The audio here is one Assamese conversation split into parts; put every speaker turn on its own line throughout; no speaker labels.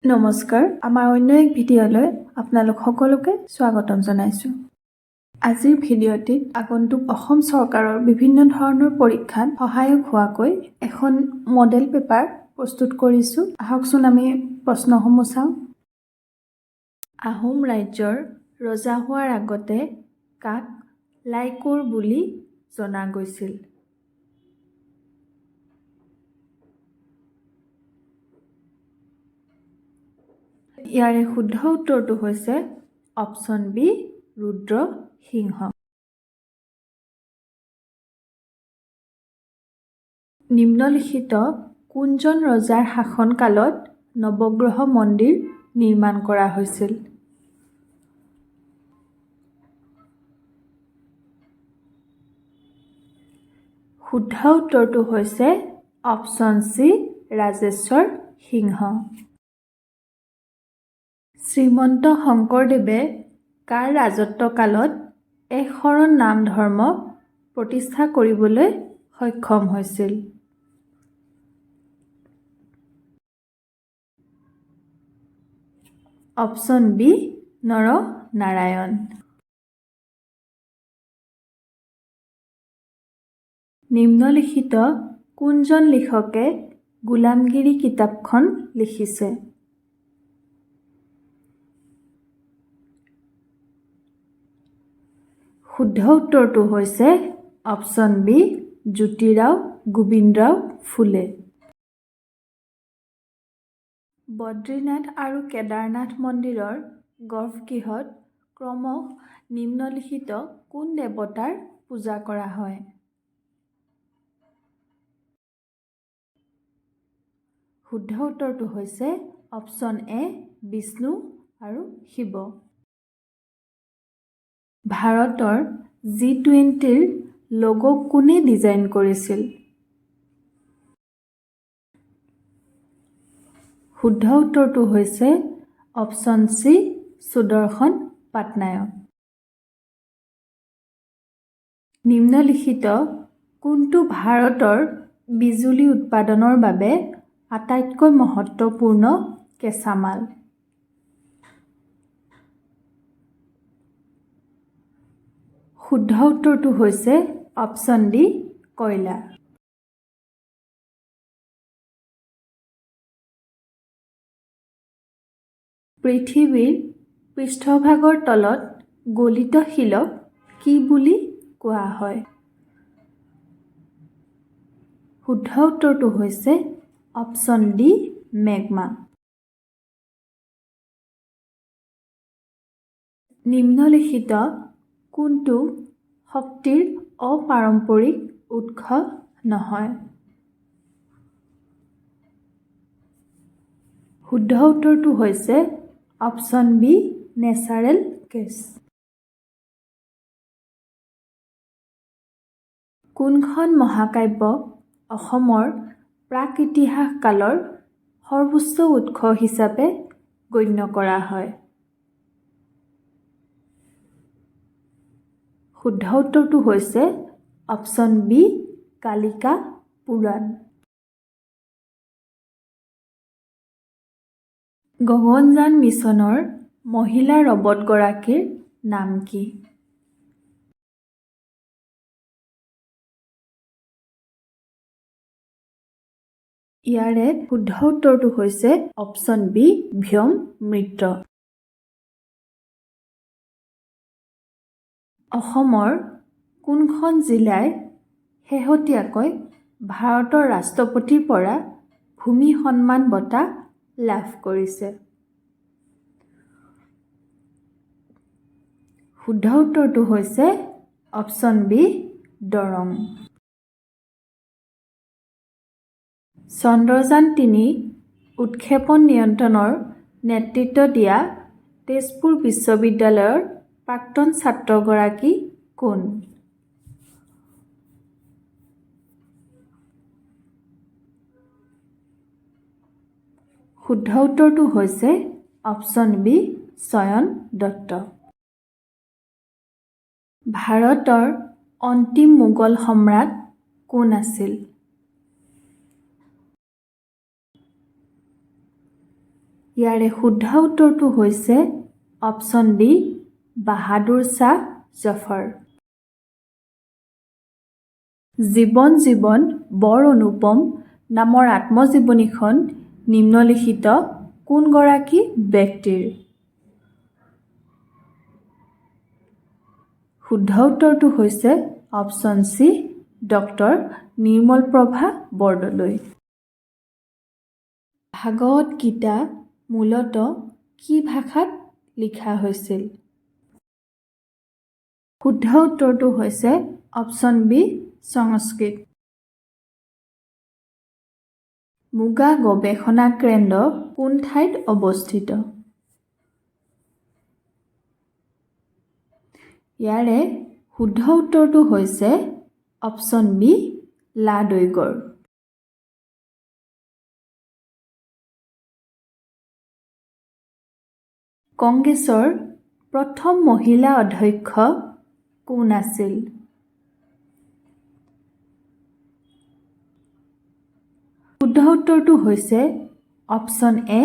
নমস্কাৰ, আমাৰ অন্য এক ভিডিঅ'লৈ আপোনালোক সকলোকে স্বাগতম জনাইছোঁ। আজিৰ ভিডিঅ'টিত আগন্তুক অসম চৰকাৰৰ বিভিন্ন ধৰণৰ পৰীক্ষাত সহায়ক হোৱাকৈ এখন মডেল পেপাৰ প্ৰস্তুত কৰিছোঁ। আহকচোন আমি প্ৰশ্নসমূহ চাওঁ। আহোম ৰাজ্যৰ ৰজা হোৱাৰ আগতে কাক লাইকৰ বুলি জনা গৈছিল? ইয়াৰে শুদ্ধ উত্তৰটো হৈছে অপশ্যন বি, ৰুদ্ৰসিংহ। নিম্নলিখিত কোনজন ৰজাৰ শাসনকালত নৱগ্ৰহ মন্দিৰ নিৰ্মাণ কৰা হৈছিল? শুদ্ধ উত্তৰটো হৈছে অপশ্যন চি, ৰাজেশ্বৰ সিংহ। শ্ৰীমন্ত শংকৰদেৱে কাৰ ৰাজত্বকালত এক শৰণ নাম ধৰ্ম প্ৰতিষ্ঠা কৰিবলৈ সক্ষম হৈছিল? Option B, Naranarayan. নিম্নলিখিত কোনজন লিখকে গোলামগিৰি কিতাপখন লিখিছে? শুদ্ধ উত্তৰটো হৈছে অপশ্যন বি, জ্যোতিৰাও গোবিন্দৰাও ফুলে। বদ্ৰীনাথ আৰু কেদাৰনাথ মন্দিৰৰ গৰ্ভগৃহত ক্ৰমশ নিম্নলিখিত কোন দেৱতাৰ পূজা কৰা হয়? শুদ্ধ উত্তৰটো হৈছে অপশ্যন এ, বিষ্ণু আৰু শিৱ। ভাৰতৰ G20ৰ লোগো কোনে ডিজাইন কৰিছিল? শুদ্ধ উত্তৰটো হৈছে অপশ্যন চি, সুদৰ্শন পাটনায়ক। নিম্নলিখিত কোনটো ভাৰতৰ বিজুলী উৎপাদনৰ বাবে আটাইতকৈ মহত্বপূৰ্ণ কেঁচামাল? শুদ্ধ উত্তৰটো হৈছে অপশ্যন ডি, কয়লা। পৃথিৱীৰ পৃষ্ঠভাগৰ তলত গলিত শিলক কি বুলি কোৱা হয়? শুদ্ধ উত্তৰটো হৈছে অপশ্যন ডি, মেগমা। নিম্নলিখিত কোনটো শক্তিৰ অপাৰম্পৰিক উৎস নহয়? শুদ্ধ উত্তৰটো হৈছে অপশ্যন বি, নেচাৰেল গেছ। কোনখন মহাকাব্যক অসমৰ প্ৰাক ইতিহাস কালৰ সৰ্বোচ্চ উৎস হিচাপে গণ্য কৰা হয়? শুদ্ধ উত্তৰটো হৈছে অপশ্যন বি, কালিকা পুৰাণ। গগনযান মিছনৰ মহিলা ৰবটগৰাকীৰ নাম কি? ইয়াৰে শুদ্ধ উত্তৰটো হৈছে অপশ্যন বি, ভ্যোম মিত্ৰ। অসমৰ কোনখন জিলাই শেহতীয়াকৈ ভাৰতৰ ৰাষ্ট্ৰপতিৰ পৰা ভূমি সন্মান বঁটা লাভ কৰিছে? শুদ্ধ উত্তৰটো হৈছে অপশ্যন বি, দৰং। চন্দ্ৰযান-৩ উৎক্ষেপণ নিয়ন্ত্ৰণৰ নেতৃত্ব দিয়া তেজপুৰ বিশ্ববিদ্যালয়ৰ প্ৰাক্তন ছাত্ৰগৰাকী কোন? শুদ্ধ উত্তৰটো হৈছে অপশ্যন বি, চয়ন দত্ত। ভাৰতৰ অন্তিম মোগল সম্ৰাট কোন আছিল? ইয়াৰে শুদ্ধ উত্তৰটো হৈছে অপশ্যন বি বাহাদুৰ শ্বাহ জফৰ। জীৱন জীৱন বৰ অনুপম নামৰ আত্মজীৱনীখন নিম্নলিখিত কোনগৰাকী ব্যক্তিৰ? শুদ্ধ উত্তৰটো হৈছে option C doctor Nirmalprabha Bordoloi. Bhagavad Gita মূলতঃ কি ভাষাত লিখা হৈছিল? শুদ্ধ উত্তৰটো হৈছে অপশ্যন বি সংস্কৃত। মুগা গৱেষণা কেন্দ্ৰ কোন ঠাইত অৱস্থিত? ইয়াৰে শুদ্ধ উত্তৰটো হৈছে অপশ্যন বি লাডৈগড়। কংগ্ৰেছৰ প্ৰথম মহিলা অধ্যক্ষ কোন আছিল? শুদ্ধ উত্তৰটো হৈছে অপশ্যন এ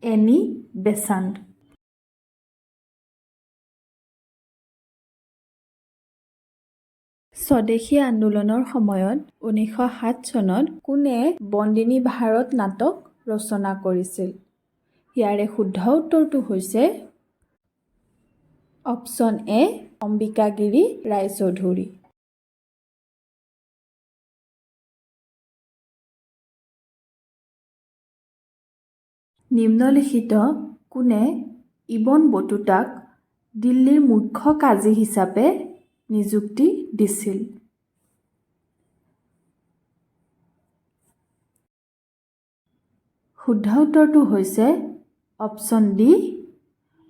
এনি বেচাণ্ট। স্বদেশী আন্দোলনৰ সময়ত 1907 চনত কোনে বন্দিনী ভাৰত নাটক ৰচনা কৰিছিল? ইয়াৰে শুদ্ধ উত্তৰটো হৈছে অপশ্যন এ অম্বিকাগিৰি ৰায়চৌধুৰী। নিম্নলিখিত কোনে ইবন বতুতাক দিল্লীৰ মুখ্য কাজী হিচাপে নিযুক্তি দিছিল? শুদ্ধ উত্তৰটো হৈছে অপশ্যন ডি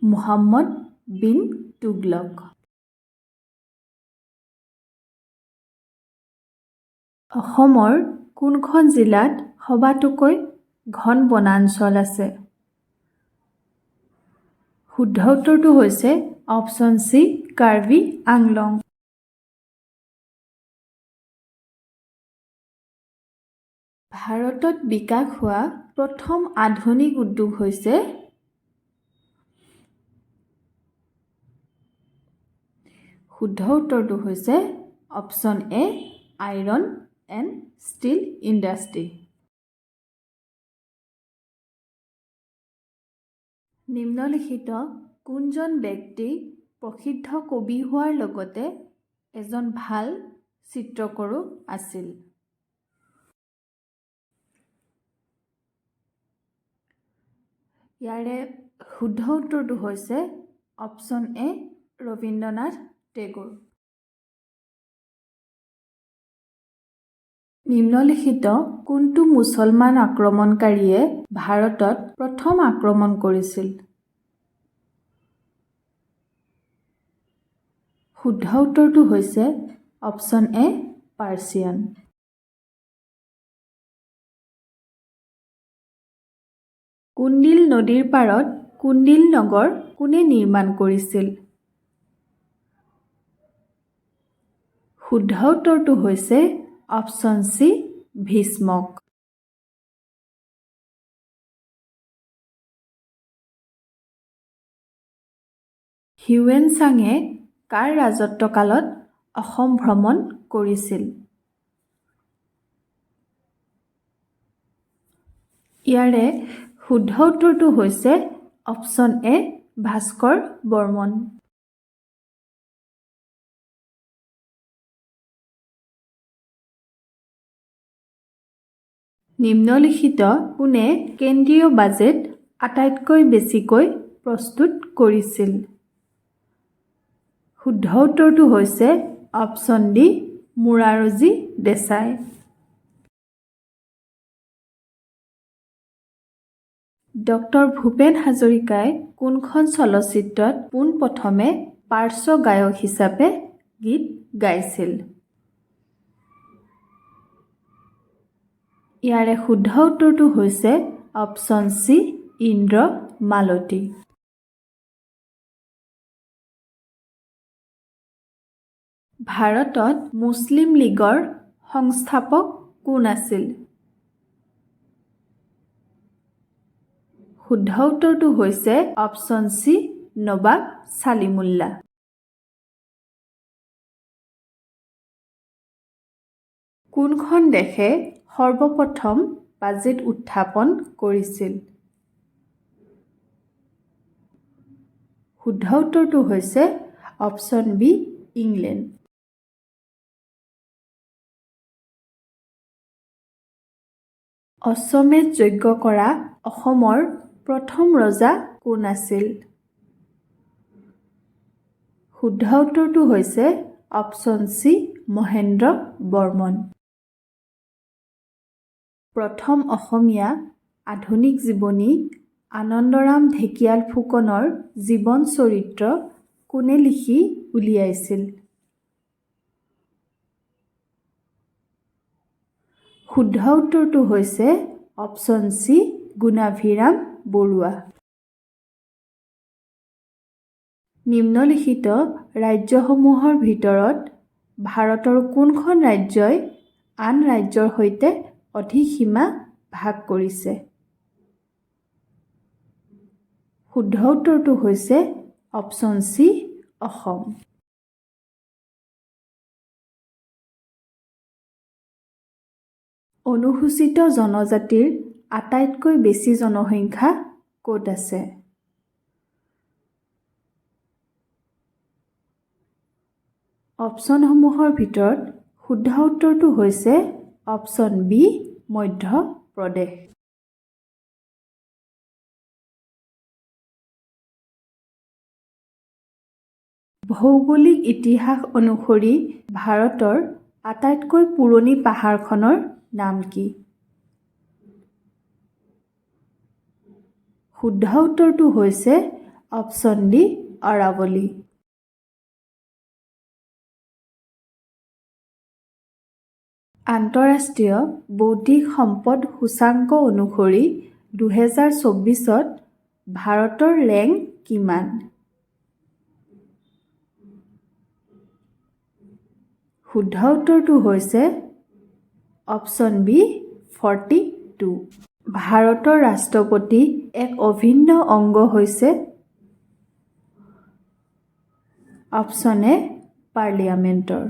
মুহাম্মদ বিন তুগলক। অসমৰ কোনখন জিলাত সবাতোকৈ ঘন বনাঞ্চল আছে? শুদ্ধ উত্তৰটো হৈছে অপশ্যন চি কাৰ্বি আংলং। ভাৰতত বিকাশ হোৱা প্ৰথম আধুনিক উদ্যোগ হৈছে? শুদ্ধ উত্তৰটো হৈছে option A iron and steel industry. নিম্নলিখিত কোনজন ব্যক্তি প্ৰসিদ্ধ কবি হোৱাৰ লগতে এজন ভাল চিত্ৰকৰো আছিল? ইয়াৰে শুদ্ধ উত্তৰটো হৈছে অপশ্যন এ ৰবীন্দ্ৰনাথ টেগোৰ। নিম্নলিখিত কোনটো মুছলমান আক্ৰমণকাৰীয়ে ভাৰতত প্ৰথম আক্ৰমণ কৰিছিল? শুদ্ধ উত্তৰটো হৈছে অপশ্যন এ পাৰ্চিয়ান। কুন্দিল নদীৰ পাৰত কুন্দিল নগৰ কোনে নিৰ্মাণ কৰিছিল? শুদ্ধ উত্তৰটো হৈছে অপশ্যন চি ভীষ্মক। হিউৱেন চাঙে কাৰ ৰাজত্বকালত অসম ভ্ৰমণ কৰিছিল? ইয়াৰে শুদ্ধ উত্তৰটো হৈছে অপশ্যন এ ভাস্কৰ বৰ্মন। নিম্নলিখিত কোনে কেন্দ্ৰীয় বাজেট আটাইতকৈ বেছিকৈ প্ৰস্তুত কৰিছিল? শুদ্ধ উত্তৰটো হৈছে option D Morarji Desai. Doctor Bhupen হাজৰিকাই কোনখন চলচ্চিত্ৰত পোনপ্ৰথমে পাৰ্শ্ব গায়ক হিচাপে গীত গাইছিল? ইয়াৰে শুদ্ধ উত্তৰটো হৈছে অপশ্যন চি ইন্দ্ৰ মালতী। ভাৰতত মুছলিম লীগৰ সংস্থাপক কোন আছিল? শুদ্ধ উত্তৰটো হৈছে অপশ্যন চি নবাব ছালিমুল্লাহ। কোনখন দেশে সৰ্বপ্ৰথম বাজেট উত্থাপন কৰিছিল? শুদ্ধ উত্তৰটো হৈছে অপশ্যন বি ইংলেণ্ড। অশ্বমেধ যজ্ঞ কৰা অসমৰ প্ৰথম ৰজা কোন আছিল? শুদ্ধ উত্তৰটো হৈছে অপশ্যন চি মহেন্দ্ৰ বৰ্মন। প্ৰথম অসমীয়া আধুনিক জীৱনী আনন্দৰাম ঢেকিয়াল ফুকনৰ জীৱন চৰিত্ৰ কোনে লিখি উলিয়াইছিল? শুদ্ধ উত্তৰটো হৈছে অপশ্যন চি গুণাভিৰাম বৰুৱা। নিম্নলিখিত ৰাজ্যসমূহৰ ভিতৰত ভাৰতৰ কোনখন ৰাজ্যই আন ৰাজ্যৰ সৈতে অধিক সীমা ভাগ কৰিছে? শুদ্ধ উত্তৰটো হৈছে অপশ্যন চি অসম। অনুসূচিত জনজাতিৰ আটাইতকৈ বেছি জনসংখ্যা ক'ত আছে? অপশ্যনসমূহৰ ভিতৰত শুদ্ধ উত্তৰটো হৈছে অপশ্যন বি মধ্য প্ৰদেশ। ভৌগোলিক ইতিহাস অনুসৰি ভাৰতৰ আটাইতকৈ পুৰণি পাহাৰখনৰ নাম কি? শুদ্ধ উত্তৰটো হৈছে অপশ্যন ডি আৰাৱলী। আন্তঃৰাষ্ট্ৰীয় বৌদ্ধিক সম্পদ সূচাংক অনুসৰি 2024ত ভাৰতৰ ৰেংক কিমান? শুদ্ধ উত্তৰটো হৈছে অপশ্যন বি 42। ভাৰতৰ ৰাষ্ট্ৰপতি এক অভিন্ন অংগ হৈছে? Option A পাৰ্লিয়ামেণ্টৰ।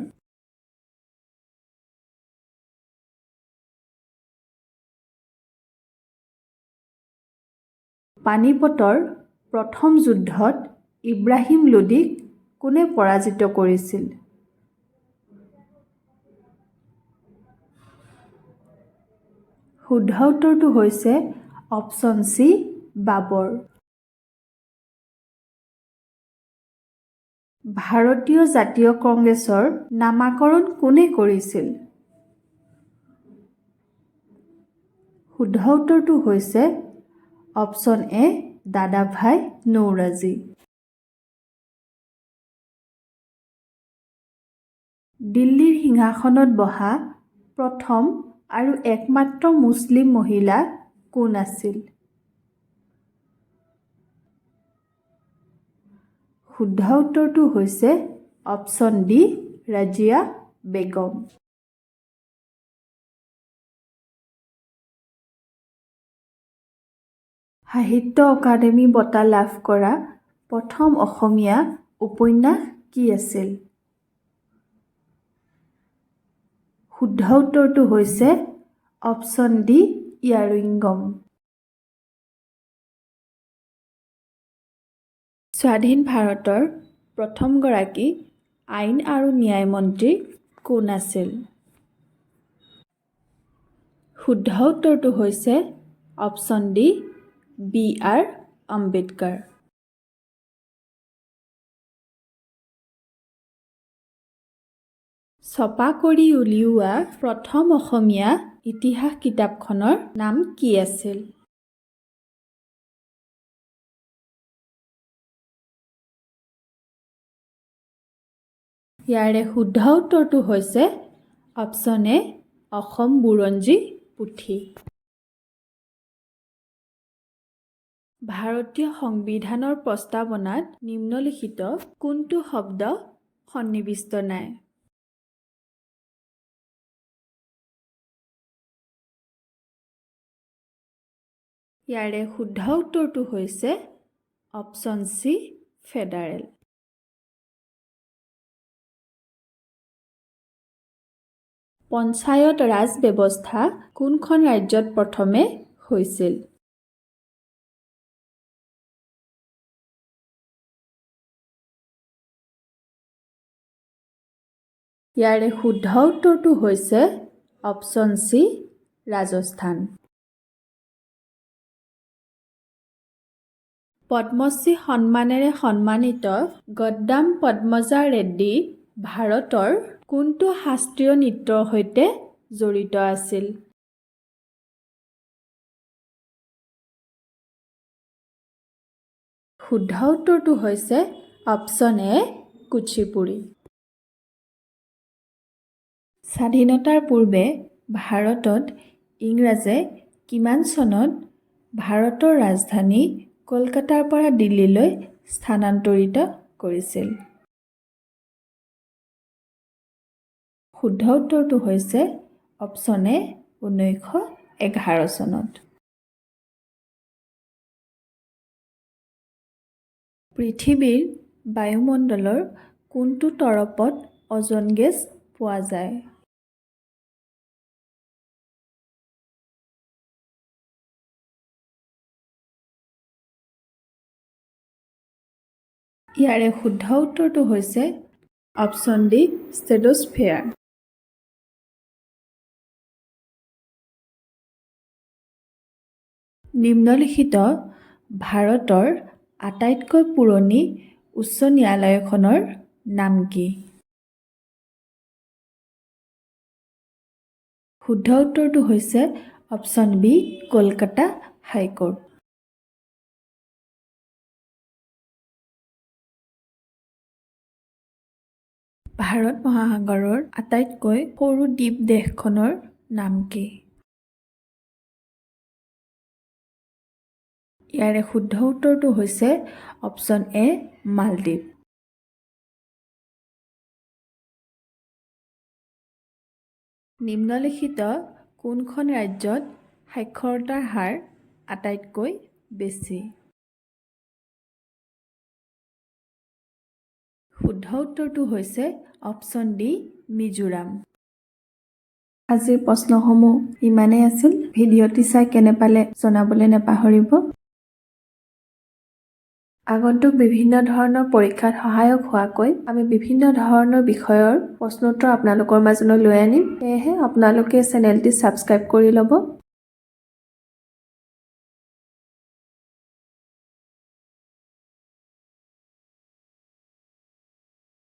পানিপটৰ প্ৰথম যুদ্ধত ইব্ৰাহিম লোদীক কোনে পৰাজিত কৰিছিল? শুদ্ধ উত্তৰটো হৈছে অপশ্যন চি বাবৰ। ভাৰতীয় জাতীয় কংগ্ৰেছৰ নামাকৰণ কোনে কৰিছিল? শুদ্ধ উত্তৰটো হৈছে অপশ্যন এ দাদাভাই নৌৰোজী। দিল্লীৰ সিংহাসনত বহা প্ৰথম আৰু একমাত্ৰ মুছলিম মহিলা কোন আছিল? শুদ্ধ উত্তৰটো হৈছে অপশ্যন ডি ৰাজিয়া বেগম। সাহিত্য অকাডেমি বঁটা লাভ কৰা প্ৰথম অসমীয়া উপন্যাস কি আছিল? শুদ্ধ উত্তৰটো হৈছে অপশ্যন ডি ইয়াৰুইংগম। স্বাধীন ভাৰতৰ প্ৰথমগৰাকী আইন আৰু ন্যায় মন্ত্ৰী কোন আছিল? শুদ্ধ উত্তৰটো হৈছে option D B R Ambedkar. ছপা কৰি উলিওৱা প্ৰথম অসমীয়া ইতিহাস কিতাপখনৰ নাম কি আছিল? ইয়াৰে শুদ্ধ উত্তৰটো হৈছে অপশ্যন এ অসম বুৰঞ্জী পুথি। ভাৰতীয় সংবিধানৰ প্ৰস্তাৱনাত নিম্নলিখিত কোনটো শব্দ সন্নিৱিষ্ট নাই? ইয়াৰে শুদ্ধ উত্তৰটো হৈছে অপশ্যন চি ফেডাৰেল। পঞ্চায়ত ৰাজ ব্যৱস্থা কোনখন ৰাজ্যত প্ৰথমে হৈছিল? ইয়াৰে শুদ্ধ উত্তৰটো হৈছে অপশ্যন চি ৰাজস্থান। পদ্মশ্ৰী সন্মানেৰে সন্মানিত গদ্দাম পদ্মজা ৰেড্ডী ভাৰতৰ কোনটো শাস্ত্ৰীয় নৃত্যৰ সৈতে জড়িত আছিল? শুদ্ধ উত্তৰটো হৈছে অপশ্যন এ কুচিপুড়ি। স্বাধীনতাৰ পূৰ্বে ভাৰতত ইংৰাজে কিমান চনত ভাৰতৰ ৰাজধানী কলকাতাৰ পৰা দিল্লীলৈ স্থানান্তৰিত কৰিছিল? শুদ্ধ উত্তৰটো হৈছে অপশ্যন এ 1911 চনত। পৃথিৱীৰ বায়ুমণ্ডলৰ কোনটো তৰপত অজন গেছ পোৱা যায়? ইয়াৰে শুদ্ধ উত্তৰটো হৈছে অপশ্যন ডি ষ্ট্ৰেটোস্ফিয়াৰ। নিম্নলিখিত ভাৰতৰ আটাইতকৈ পুৰণি উচ্চ ন্যায়ালয়খনৰ নাম কি? শুদ্ধ উত্তৰটো হৈছে option B Kolkata high court. Bharat মহাসাগৰৰ আটাইতকৈ সৰু দ্বীপ দেশখনৰ নাম কি? ইয়াৰে শুদ্ধ উত্তৰটো হৈছে অপশ্যন এ মালদ্বীপ। নিম্নলিখিত কোনখন ৰাজ্যত সাক্ষৰতাৰ হাৰ আটাইতকৈ বেছি? শুদ্ধ উত্তৰটো হৈছে অপশ্যন ডি মিজোৰাম। আজিৰ প্ৰশ্নসমূহ ইমানেই আছিল। ভিডিঅ'টি চাই কেনে পালে জনাবলৈ নাপাহৰিব। আগন্তুক বিভিন্ন ধৰণৰ পৰীক্ষাত সহায়ক হোৱাকৈ আমি বিভিন্ন ধৰণৰ বিষয়ৰ প্ৰশ্নোত্তৰ আপোনালোকৰ মাজলৈ লৈ আনিম। সেয়েহে আপোনালোকে চেনেলটি ছাবস্ক্ৰাইব কৰি ল'ব।